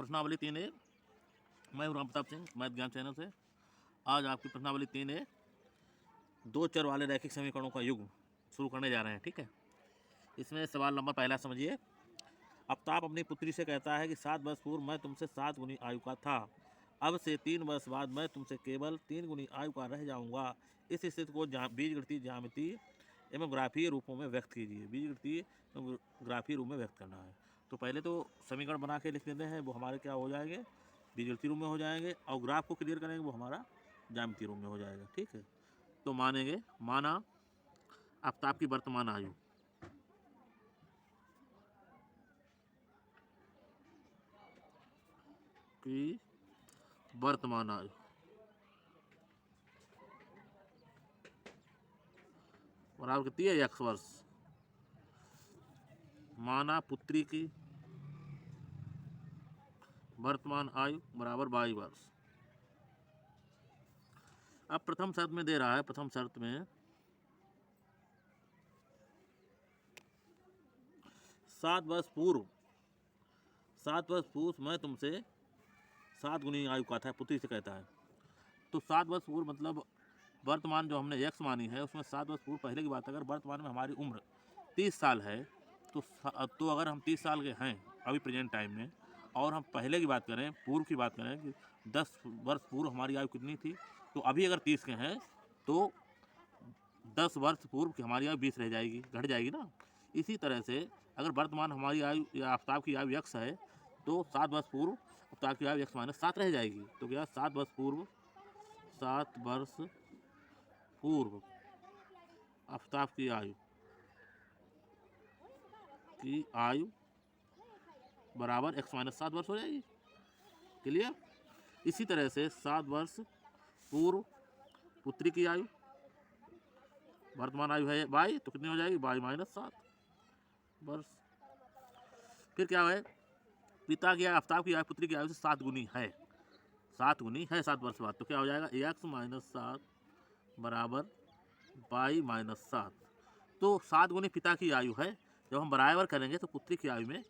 प्रश्नावली 3A। मैं हूं राम प्रताप सिंह, मैथ ज्ञान चैनल से। आज आपकी प्रश्नावली 3A दो चर वाले रैखिक समीकरणों का युग शुरू करने जा रहे हैं। ठीक है, इसमें सवाल नंबर पहला समझिए। आफ्ताब अपनी पुत्री से कहता है कि 7 वर्ष पूर्व मैं तुमसे 7 गुनी आयु का था, अब से 3 वर्ष बाद मैं तुमसे केवल 3 गुनी आयु का रह जाऊंगा। इस स्थिति को बीजगणितीय, ज्यामितीय एवं ग्राफीय रूपों में व्यक्त कीजिए। बीजगणितीय एवं ग्राफीय रूप में व्यक्त करना है। तो पहले तो समीकरण बना के लिख देते हैं, वो हमारे क्या हो जाएंगे, बीजगणितीय रूप में हो जाएंगे, और ग्राफ को क्लियर करेंगे, वो हमारा ज्यामितीय रूप में हो जाएगा। ठीक है, तो मानेंगे, माना आफ्ताब की वर्तमान आयु की वर्तमान आयु बराबर कितनी है, x वर्ष। माना पुत्री की वर्तमान आयु बराबर y वर्ष। अब प्रथम शर्त में दे रहा है, प्रथम शर्त में 7 वर्ष पूर्व मैं तुमसे 7 गुनी आयु का था, पुत्री से कहता है। तो 7 वर्ष पूर्व मतलब वर्तमान जो हमने x मानी है उसमें 7 वर्ष पूर्व पहले की बात। अगर वर्तमान में हमारी उम्र 30 साल है तो अगर हम 30 साल के हैं अभी प्रेजेंट टाइम में, और हम पहले की बात करें, पूर्व की बात करें कि 10 वर्ष पूर्व हमारी आयु कितनी थी, तो अभी अगर 30 के हैं तो 10 वर्ष पूर्व की हमारी आयु 20 रह जाएगी, घट जाएगी ना। इसी तरह से अगर वर्तमान हमारी आयु या आफ्ताब की आयु x है तो 7 वर्ष पूर्व आफ्ताब की आयु x - 7 रह जाएगी। तो क्या 7 वर्ष पूर्व आफ्ताब की आयु बराबर x - 7 वर्ष हो जाएगी। क्लियर। इसी तरह से 7 वर्ष पूर्व पुत्री की आयु, वर्तमान आयु है y, तो कितनी हो जाएगी, y - 7 वर्ष। फिर क्या है, पिता की आयु आफ्ताब की आयु पुत्री की आयु से 7 गुनी है, 7 वर्ष बाद। तो क्या हो जाएगा, x - 7 बराबर y - 7। तो 7 गुनी पिता की आयु है, जब हम बराबर करेंगे तो पुत्री की आयु में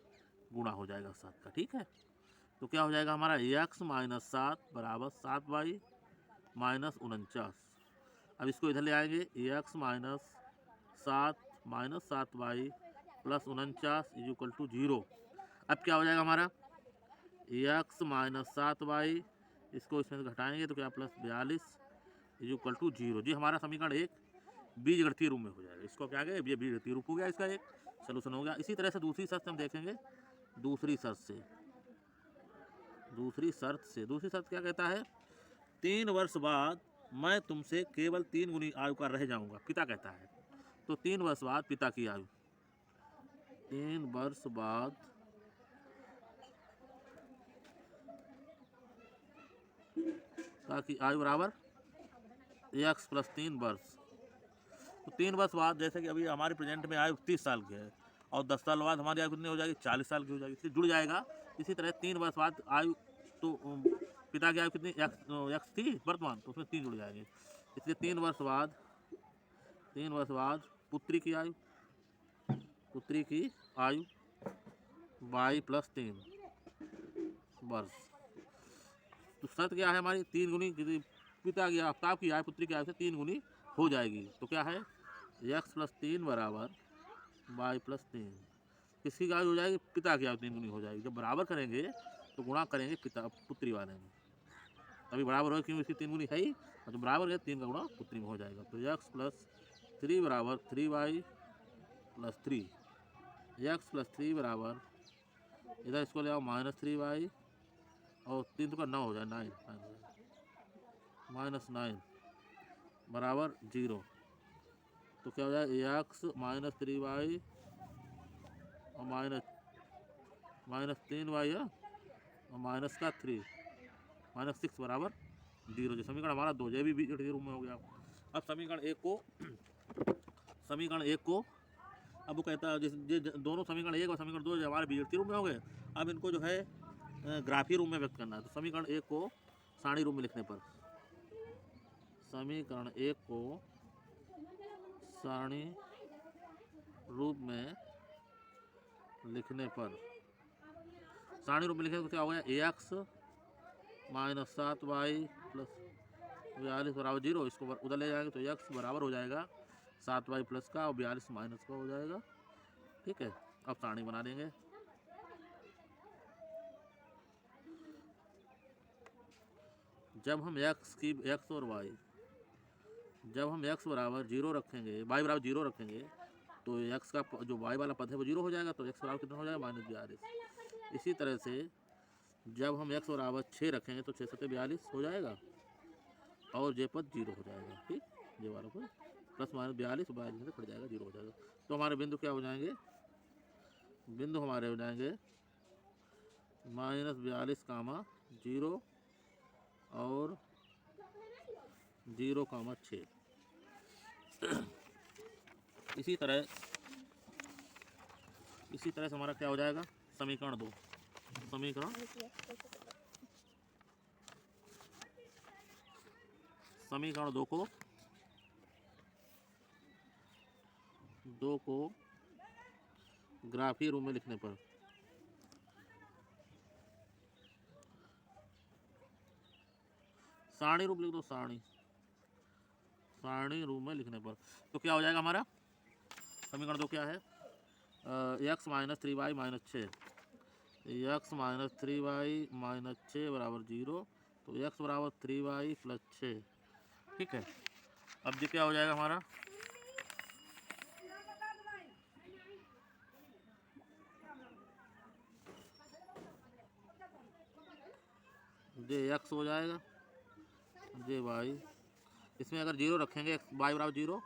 गुणा हो जाएगा 7 का। ठीक है, तो क्या हो जाएगा हमारा x - 7 बराबर 7y - 49। अब इसको इधर ले आएंगे, x - 7 - 7y + 49 = 0। अब क्या हो जाएगा हमारा x - 7y, इसको इसमें से घटाएंगे तो क्या +42 = 0। जी हमारा समीकरण 1 बीजगणितीय रूप में हो जाएगा। इसको क्या कहें, ये बीजगणितीय रूप हो गया, इसका एक सलूशन हो गया। इसी तरह से दूसरी शर्त हम देखेंगे। दूसरी शर्त क्या कहता है, 3 वर्ष बाद मैं तुमसे केवल 3 गुनी आयु का रह जाऊंगा, पिता कहता है। तो 3 वर्ष बाद पिता की आयु, 3 वर्ष बाद पिता की आयु बराबर x + 3 वर्ष। तो 3 वर्ष बाद, जैसे कि अभी हमारे प्रेजेंट में आयु 30 साल की है, और 10 साल बाद हमारी आयु कितनी हो जाएगी, 40 साल की हो जाएगी, इसलिए जुड़ जाएगा। इसी तरह 3 वर्ष बाद आयु, तो पिता की आयु कितनी x थी वर्तमान, तो उसमें 3 जुड़ जाएंगे। इसलिए 3 वर्ष बाद पुत्री की आयु y + 3 वर्ष। तो शर्त क्या है हमारी, 3 गुनी पिता की आफ्ताब की आयु पुत्री की आयु से 3 गुनी हो जाएगी। तो क्या है, x + 3 बराबर y + 3। किसकी आयु हो जाएगी, पिता की आयु 3 गुनी हो जाएगी। जब बराबर करेंगे तो गुणा करेंगे पुत्री वाले में, तभी बराबर हो, क्यों, इसकी 3 गुनी है ही, और जब बराबर है 3 का गुणा पुत्री में हो जाएगा। तो x + 3 बराबर 3y + 3, x + 3 बराबर, इधर इसको ले आओ -3y, और 3 का 9 हो जाए, 9 -9 बराबर 0। तो क्या हो जाएगा, x - 3y और -3y और -3 -6 बराबर 0। जो समीकरण हमारा 2 भी बीजगणितीय रूप में हो गया। अब समीकरण एक को अब वो कहता है, दोनों समीकरण 1 और समीकरण 2 जो हमारे बीजगणितीय रूप में हो गए, अब इनको जो है ग्राफीय रूप में व्यक्त करना है। तो समीकरण 1 को सारणी रूप में लिखने पर, समीकरण 1 को सारणी रूप में लिखने पर सारणी रूप में लिखेंगे तो क्या हो गया, ए एक्स माइनस 7y प्लस 42 बराबर 0। इसको उधर ले जाएंगे तो एक्स बराबर हो जाएगा 7y प्लस का और 42 माइनस का हो जाएगा। ठीक है, अब सारणी बना देंगे। जब हम x और y, जब हम x बराबर 0 रखेंगे, y बराबर 0 रखेंगे तो x का जो y वाला पद है वो 0 हो जाएगा, तो x बराबर कितना हो जाएगा, -42। इसी तरह से जब हम x बराबर 6 रखेंगे तो 6 सत्ते 42 हो जाएगा और ये पद 0 हो जाएगा। ठीक, ये वाला पद प्लस माइनस 42 से कट जाएगा, 0 हो जाएगा। तो हमारे बिंदु क्या हो जाएंगे, बिंदु हमारे हो जाएंगे -42 कामा 0 और 0 कामा 6। इसी तरह से हमारा क्या हो जाएगा, समीकरण 2 को ग्राफीय रूप में लिखने पर सारणी रूप लिख दो, सारणी रूप में लिखने पर तो क्या हो जाएगा हमारा समीकरण 2 क्या है, x minus 3y minus 6, x minus 3y minus 6 बराबर 0। तो x बराबर 3y प्लस 6। ठीक है, अब ये क्या हो जाएगा हमारा, ये x हो जाएगा, ये y, इसमें अगर 0 रखेंगे y बराबर 0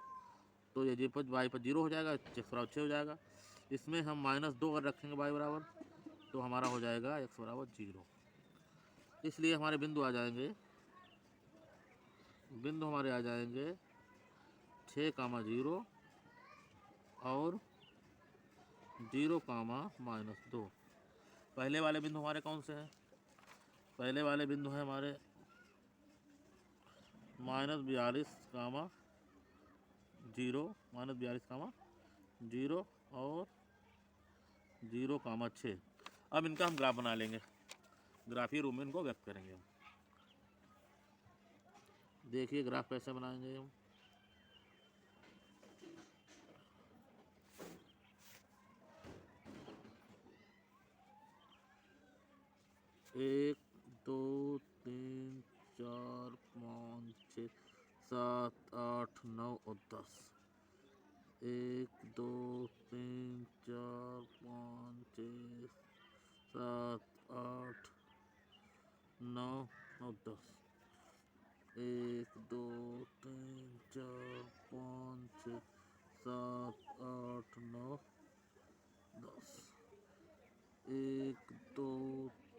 तो ये पर y पर 0 हो जाएगा, x बराबर 6 हो जाएगा। इसमें हम -2 अगर रखेंगे y बराबर तो हमारा हो जाएगा x बराबर 0। इसलिए हमारे बिंदु आ जाएंगे, हमारे आ जाएंगे 6 कामा 0 और 0 कामा -2। पहले वाले बिंदु हमारे कौन से हैं, पहले वाले बिंदु हैं हमारे -42 कामा 0 और 0 कामा 6। अब इनका हम ग्राफ बना लेंगे, ग्राफीय रूप में इनको व्यक्त करेंगे हम। देखिए ग्राफ कैसे बनाएंगे हम, एक 2 3 4 5 6 7 8 9 और 10। 1 2 3 4 5 6 7 8 9 और 10। 1 2 3 4 5 6 7 8 9 10। 1 2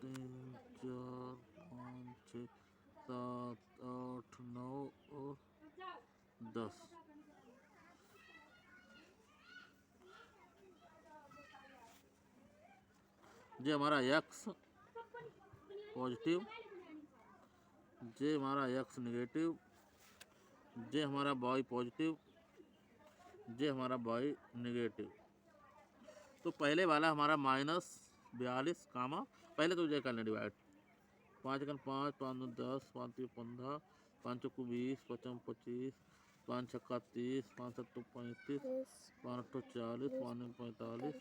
3 4 5 6 7 8 9 और 10। ये हमारा x पॉजिटिव, ये हमारा x नेगेटिव, ये हमारा y पॉजिटिव, ये हमारा y नेगेटिव। तो पहले वाला हमारा -42 कामा, पहले तो ये कर लें डिवाइड, 5 1 5 5 2 10 5 3 15 5 चौको 20 5 25 5 छक्का 30 5 7 35 5 8 40 5 9 45।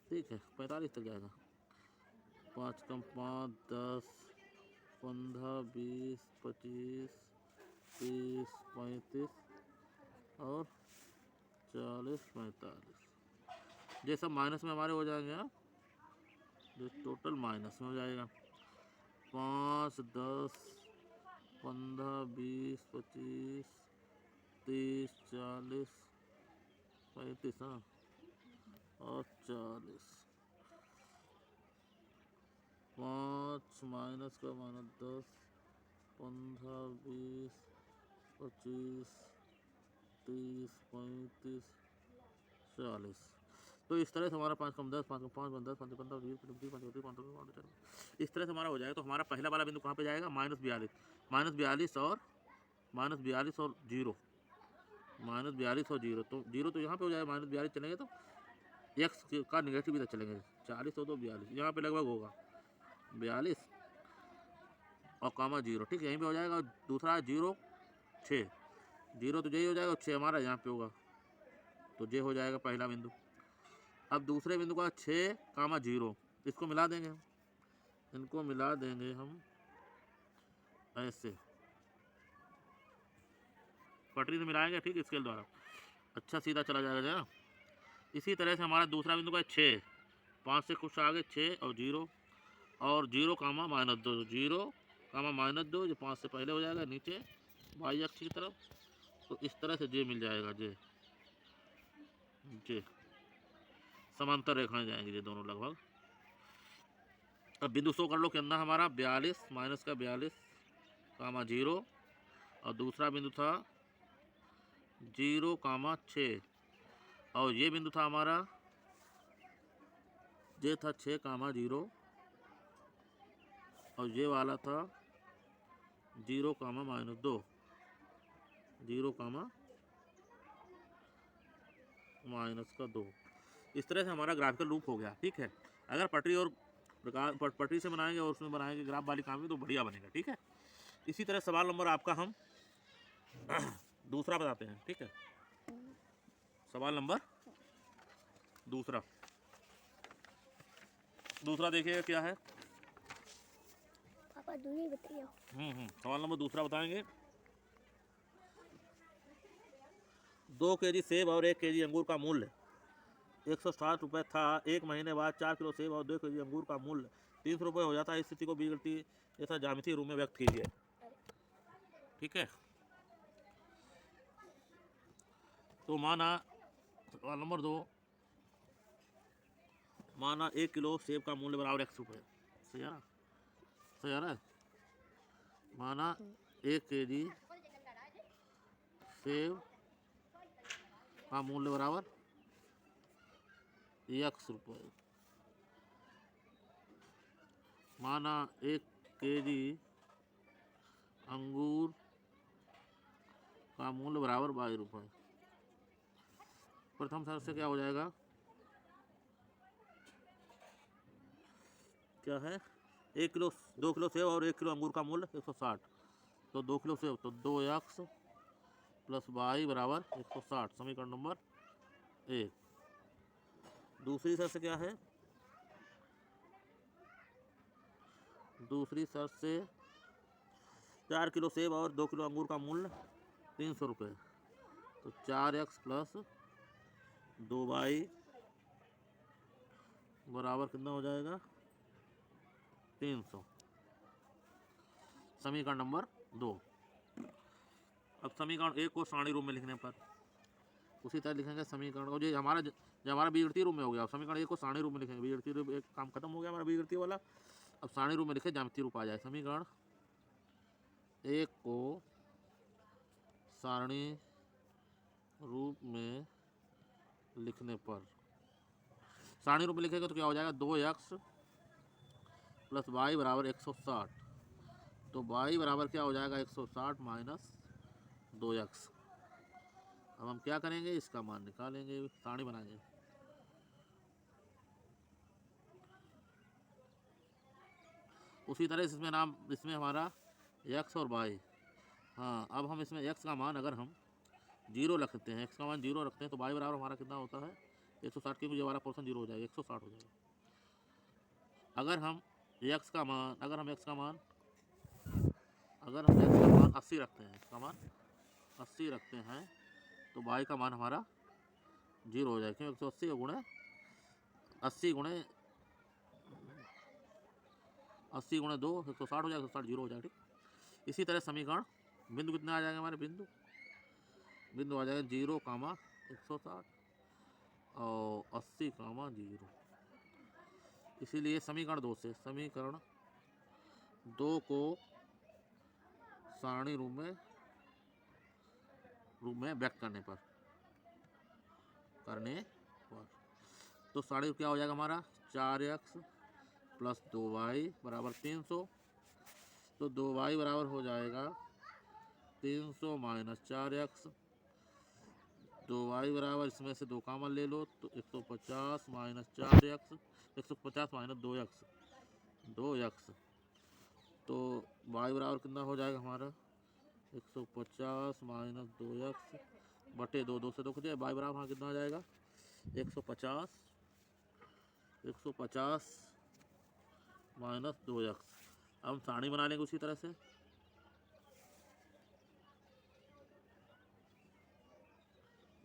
ठीक है, 45 तक जाएगा। 5 कम 5 10 15 20 25 30 35 और 40 45। ये सब माइनस में हमारे हो जाएंगे, ये टोटल माइनस में हो जाएगा। 5 10 15 20 25 30 40 35 और 40। 5 माइनस का -10 15 20 25 30 35 40। तो इस तरह से हमारा 5 कम 10 5 कम 5 10 5 15 20 25 25 5 इस तरह से हमारा हो जाएगा। तो हमारा पहला वाला बिंदु कहाँ पे जाएगा, -42 और -42 और 0, -42 और 0। तो 0 तो यहाँ पे हो जाएगा, -42 चलेंगे तो x का निगेटिव इधर चलेंगे, 40 हो तो 42 यहाँ पे लगभग होगा। 42 और कामा 0, ठीक है, यहीं पे हो जाएगा। दूसरा 0 6, 0 तो यही हो जाएगा, 6 हमारा यहाँ पे होगा, तो ये हो जाएगा पहला बिंदु। अब दूसरे बिंदु का 6 कामा 0, इसको मिला देंगे हम, इनको मिला देंगे हम ऐसे, पटरी से मिलाएंगे, ठीक, स्केल द्वारा, अच्छा सीधा चला जाएगा जरा। इसी तरह से हमारा दूसरा बिंदु का 6, 5 से कुछ आगे 6 और 0, और 0 कामा -2, 0 कामा -2 जो 5 से पहले हो जाएगा नीचे y अक्ष की तरफ, तो इस तरह से जे मिल जाएगा, जे समांतर रेखाएं जाएंगी ये दोनों लगभग। अब बिंदु शो कर लो के अंदर हमारा 42 माइनस का 42 कामा 0, और दूसरा बिंदु था 0 कामा 6, और ये बिंदु था हमारा, ये था 6 कामा 0, और ये वाला था 0 कामा -2, 0 कामा -2। इस तरह से हमारा ग्राफिकल रूप हो गया, ठीक है। अगर पटरी और पटरी से बनाएंगे और उसमें बनाएंगे ग्राफ वाली काम में तो बढ़िया बनेगा, ठीक है। इसी तरह सवाल नंबर आपका हम दूसरा बताते हैं, ठीक है। सवाल नंबर दूसरा देखिएगा क्या है। पापा दूसरी बताइए। सवाल नंबर दूसरा बताएंगे। 2 केजी सेब और 1 केजी अंगूर का मूल्य 160 रुपये था। एक महीने बाद 4 किलो सेब और 2 केजी अंगूर का मूल्य 300 रुपये हो जाता है। इस स्थिति को बीजगणितीय यथा ज्यामितीय रूप में व्यक्त कीजिए, ठीक है। तो माना सवाल नंबर 2, माना 1 किलो सेब का मूल्य बराबर x रुपये, सही आ रहा है। माना 1 केजी सेब का मूल्य बराबर x रुपये। माना 1 केजी अंगूर का मूल्य बराबर y रुपये। प्रथम शर्त से क्या हो जाएगा, क्या है, 1 किलो 2 किलो सेब और 1 किलो अंगूर का मूल्य 160, तो 2 किलो सेब तो 2x प्लस y बराबर 160, समीकरण नंबर 1। दूसरी शर्त से क्या है, दूसरी शर्त से 4 किलो सेब और 2 किलो अंगूर का मूल्य 300 रुपये, तो 4x प्लस 2y बराबर कितना हो जाएगा 300, समीकरण नंबर 2। अब समीकरण 1 को सारणी रूप में लिखने पर उसी तरह लिखेंगे समीकरण को, जो हमारा बीजगणितीय रूप में हो गया। अब समीकरण 1 को सारणी रूप में लिखेंगे, बीजगणितीय रूप एक काम खत्म हो गया हमारा बीजगणितीय वाला। अब सारणी रूप में लिखे, ज्यामितीय रूप आ जाए। समीकरण 1 को सारणी रूप में लिखने पर, सारणी रूप में लिखेगा तो क्या हो जाएगा 2x प्लस y बराबर 160, तो y बराबर क्या हो जाएगा 160 माइनस 2x। अब हम क्या करेंगे, इसका मान निकालेंगे, सारणी बनाएंगे। उसी तरह इसमें हमारा x और y, हाँ, अब हम इसमें x का मान अगर हम 0 रखते हैं, x का मान 0 रखते हैं, तो y बराबर हमारा कितना होता है 160, क्योंकि हमारा पोर्शन 0 हो जाएगा, 160 हो जाएगा। अगर हम x का मान 80 रखते हैं, इसका मान 80 रखते हैं, तो y का मान हमारा 0 हो जाएगा, क्यों 180 गुणे 80 गुणे 2 160 हो जाएगा, 160 0 हो जाएगा, ठीक। इसी तरह समीकरण बिंदु कितना आ जाएगा हमारे, बिंदु आ जाएगा 0 कामा 160 और 80 कामा 0। इसीलिए समीकरण 2 से, समीकरण 2 को सारणी रूप में व्यक्त करने पर तो सारणी क्या हो जाएगा हमारा 4x प्लस 2y बराबर 300, तो 2y बराबर हो जाएगा 300 माइनस 4x, 2y बराबर इसमें से 2 कॉमन ले लो तो 150 minus 4x, 150 minus 2x, 2x, तो y बराबर कितना हो जाएगा हमारा 150 माइनस 2x बटे 2, 2 से 2 जाए, y बराबर हमारा कितना हो जाएगा 150 माइनस 2x। अब हम सारणी बना लेंगे उसी तरह से।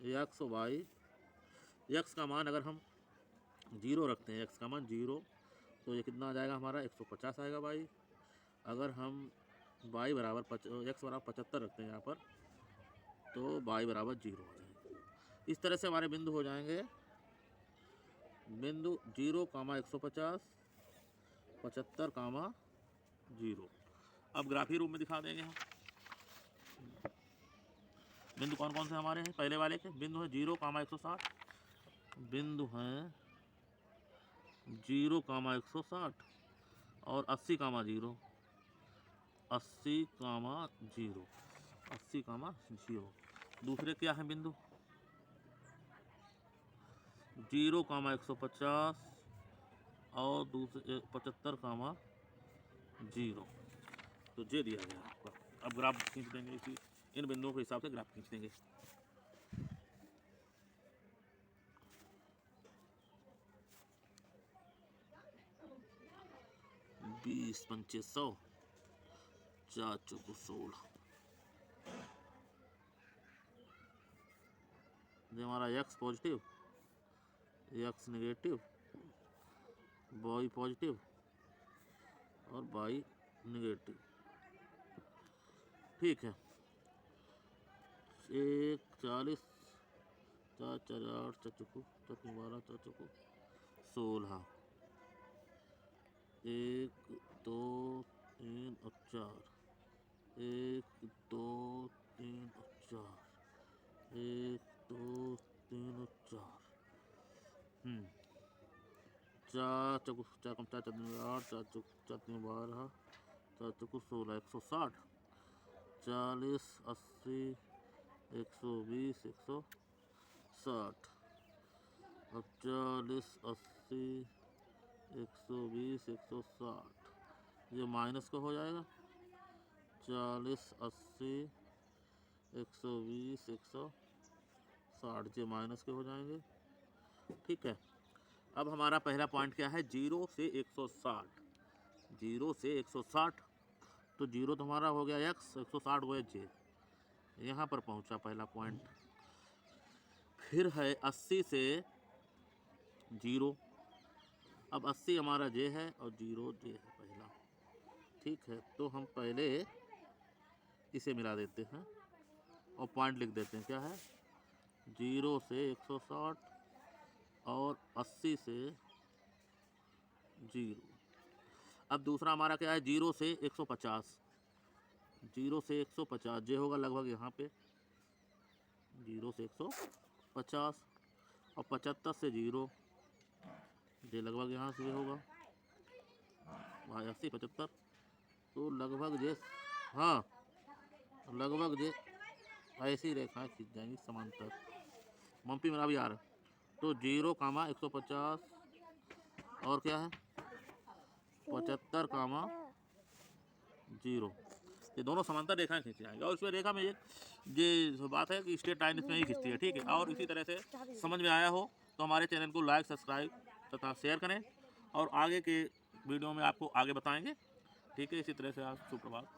एक्स वाई, एक्स का मान अगर हम 0 रखते हैं, एक्स का मान 0, तो ये कितना आ जाएगा हमारा 150 आएगा वाई। अगर हम वाई बराबर एक्स बराबर 75 रखते हैं यहाँ पर, तो वाई बराबर 0 हो जाएगा। इस तरह से हमारे बिंदु हो जाएंगे, बिंदु 0, 150, 75, 0। अब ग्राफी रूप में दिखा देंगे हम बिंदु कौन कौन से हमारे हैं। पहले वाले के बिंदु है 0, 160, बिंदु हैं 0, 160 और 80, 0, 80, 0, 80, 0। दूसरे क्या है बिंदु 0, 150 और दूसरे 75, 0। तो ये दिया गया आपका। अब ग्राफ खींच देंगे, इसी इन बिंदुओं के हिसाब से ग्राफ खींच देंगे। बीस 2500, 4 चौको 16। ये हमारा x positive, x negative, y positive और वाई नेगेटिव। ठीक है, 1, 40, 4, 4, 8, 4 चौको 12, 4 चौको 16, 1, 2, 3 और 4, 1, 2, 3 और 4, 1, 2, 3 और 4। 4 चौको 4 कम 4 4 8, 4 चौको 4 12, 4 चौको 16, 160, 40, 80, 120, 160। अब 40, 80, 120, 160, ये माइनस का हो जाएगा। 40, 80, 120, 160, ये माइनस के हो जाएंगे। ठीक है, अब हमारा पहला पॉइंट क्या है 0 से 160, 0 से 160, तो 0 तो हमारा हो गया x, 160 हो गया j, यहाँ पर पहुँचा पहला पॉइंट। फिर है 80 से 0, अब 80 हमारा j है और 0 j है पहला। ठीक है, तो हम पहले इसे मिला देते हैं और पॉइंट लिख देते हैं, क्या है 0 से 160 और 80 से 0। अब दूसरा हमारा क्या है 0 से 150, 0 से 150, जे होगा लगभग यहाँ पे 0 से 150 और 75 से 0, जे लगभग यहाँ से होगा भाई 80, 75, तो लगभग जे, हाँ लगभग जे ऐसी रेखाएं खींच जाएंगी समांतर। मम्पी मेरा भी आ रहा है। तो 0, 150 और क्या है 75, 0, ये दोनों समांतर रेखाएं खींच जाएंगे। और इसमें रेखा में ये बात है कि स्ट्रेट लाइन इसमें ही खींचती है। ठीक है, और इसी तरह से समझ में आया हो तो हमारे चैनल को लाइक, सब्सक्राइब तथा शेयर करें और आगे के वीडियो में आपको आगे बताएंगे। ठीक है, इसी तरह से आप सुप्रभात।